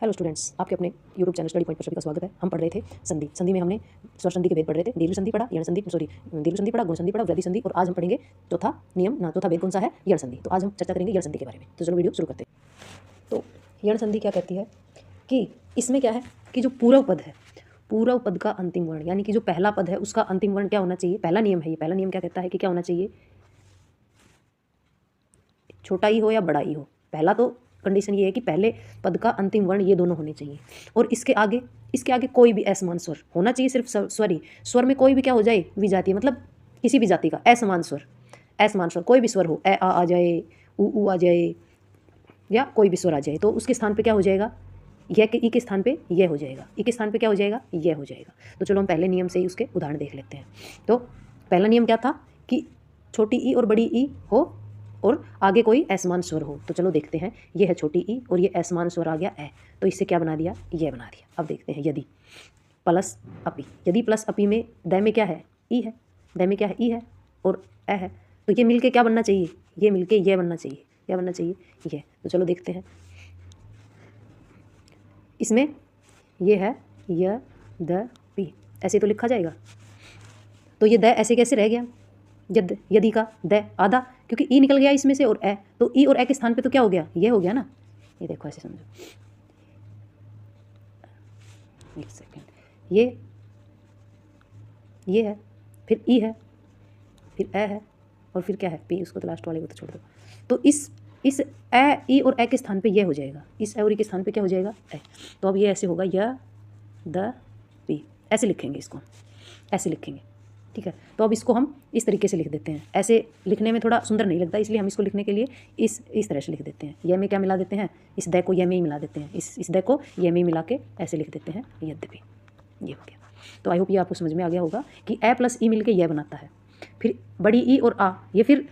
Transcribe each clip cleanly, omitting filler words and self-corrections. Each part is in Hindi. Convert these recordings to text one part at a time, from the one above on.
हेलो स्टूडेंट्स, आपके अपने यूट्यूब चैनल स्टडी पॉइंट पर सभी का स्वागत है। हम पढ़ रहे थे संधि में हमने स्वर संधि के भेद पढ़ रहे थे। दीर्घ संधि पढ़ा, यण संधि दीर्घ संधि पढ़ा, गुण संधि पढ़ा, वृद्धि संधि, और आज हम पढ़ेंगे चौथा भेद कौन सा है? यण संधि। तो आज हम चर्चा करेंगे यण संधि के बारे में। तो चलो वीडियो शुरू करते हैं। तो यण संधि क्या कहती है कि इसमें क्या है कि जो पूर्व पद है, पूर्व पद का अंतिम वर्ण, यानी कि जो पहला पद है उसका अंतिम वर्ण क्या होना चाहिए? पहला नियम है ये। पहला नियम क्या कहता है कि क्या होना चाहिए? छोटा ई हो या बड़ा ई हो। पहला तो कंडीशन ये है कि पहले पद का अंतिम वर्ण ये दोनों होने चाहिए, और इसके आगे कोई भी असमान स्वर होना चाहिए। सिर्फ स्वर ही, स्वर में कोई भी क्या हो जाए? विजातीय, मतलब किसी भी जाति का असमान स्वर कोई भी स्वर हो, ए आ जाए, ऊ आ जाए, या कोई भी स्वर आ जाए, तो उसके स्थान पे क्या हो जाएगा? यह के ई के स्थान पे यह हो जाएगा। ई के स्थान पे क्या हो जाएगा? यह हो जाएगा। तो चलो हम पहले नियम से ही उसके उदाहरण देख लेते हैं। तो पहला नियम क्या था कि छोटी ई और बड़ी ई हो और आगे कोई असमान स्वर हो। तो चलो देखते हैं। ये है छोटी ई और ये असमान स्वर आ गया ए, तो इससे क्या बना दिया? ये बना दिया। अब देखते हैं यदि प्लस अपी, यदि प्लस अपी में द में क्या है? ई है। द में क्या है? ई है और ए है, तो ये मिलके क्या बनना चाहिए? ये मिलके ये बनना चाहिए। क्या बनना चाहिए? ये। तो चलो देखते हैं। इसमें ये है य द पी, ऐसे तो लिखा जाएगा। तो ये द ऐसे कैसे रह गया? यदि का द आधा, क्योंकि ई निकल गया इसमें से और ए, तो ई और ए के स्थान पे तो क्या हो गया? ये हो गया ना। ये देखो ऐसे समझो, एक सेकेंड, ये है, फिर ई है, फिर ए है, और फिर क्या है? पी। उसको तो लास्ट वाले को तो छोड़ दो। तो इस ए, ई और ए के स्थान पे ये हो जाएगा। इस ए और ई के स्थान पे क्या हो जाएगा? ए। तो अब ये ऐसे होगा य द पी, ऐसे लिखेंगे इसको, ऐसे लिखेंगे, ठीक है। तो अब इसको हम इस तरीके से लिख देते हैं। ऐसे लिखने में थोड़ा सुंदर नहीं लगता, इसलिए हम इसको लिखने के लिए इस तरह से लिख देते हैं। ये में क्या मिला देते हैं? इस द को ये में ही मिला देते हैं। इस द को ये में ही मिला के ऐसे लिख देते हैं, यद्यपि। ये हो गया। तो आई होप ये आपको समझ में आ गया होगा कि ए प्लस ई मिलके यह बनाता है। फिर बड़ी ई और आ, ये फिर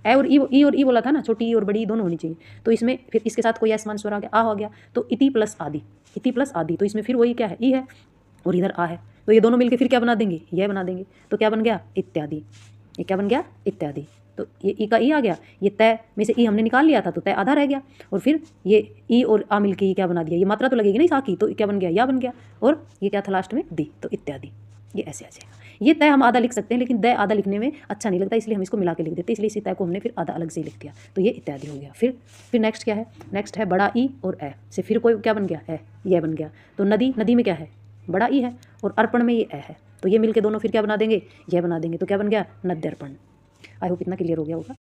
ए और ई बोला था ना, छोटी ई और बड़ी ई दोनों होनी चाहिए। तो इसमें फिर इसके साथ कोई असमान स्वर आ गया, आ हो गया, तो इति प्लस आदि, तो इसमें फिर वही क्या है? ई है और इधर आ है, तो ये दोनों मिलके फिर क्या बना देंगे? यह बना देंगे। तो क्या बन गया? इत्यादि। ये क्या बन गया? इत्यादि। तो ये ई का ई आ गया, ये तय में से ई हमने निकाल लिया था, तो तय आधा रह गया, और फिर ये ई और आ मिलके ये क्या बना दिया? ये मात्रा तो लगेगी ना इस आ की, तो क्या बन गया? या बन गया, और ये क्या था लास्ट में? दी, तो इत्यादि। ये ऐसे आ जाएगा। ये तय हम आधा लिख सकते हैं, लेकिन द आधा लिखने में अच्छा नहीं लगता, इसलिए हम इसको मिला के लिख देते हैं। इसलिए इसी तय को हमने फिर आधा अलग से लिख दिया। तो ये इत्यादि हो गया। फिर नेक्स्ट क्या है? नेक्स्ट है बड़ा ई और ए से फिर कोई क्या बन गया? ए, यह बन गया। तो नदी में क्या है? बड़ा ई है, और अर्पण में ये ए है, तो ये मिलके दोनों फिर क्या बना देंगे? यह बना देंगे। तो क्या बन गया? नद्यर्पण। आई होप इतना क्लियर हो गया होगा।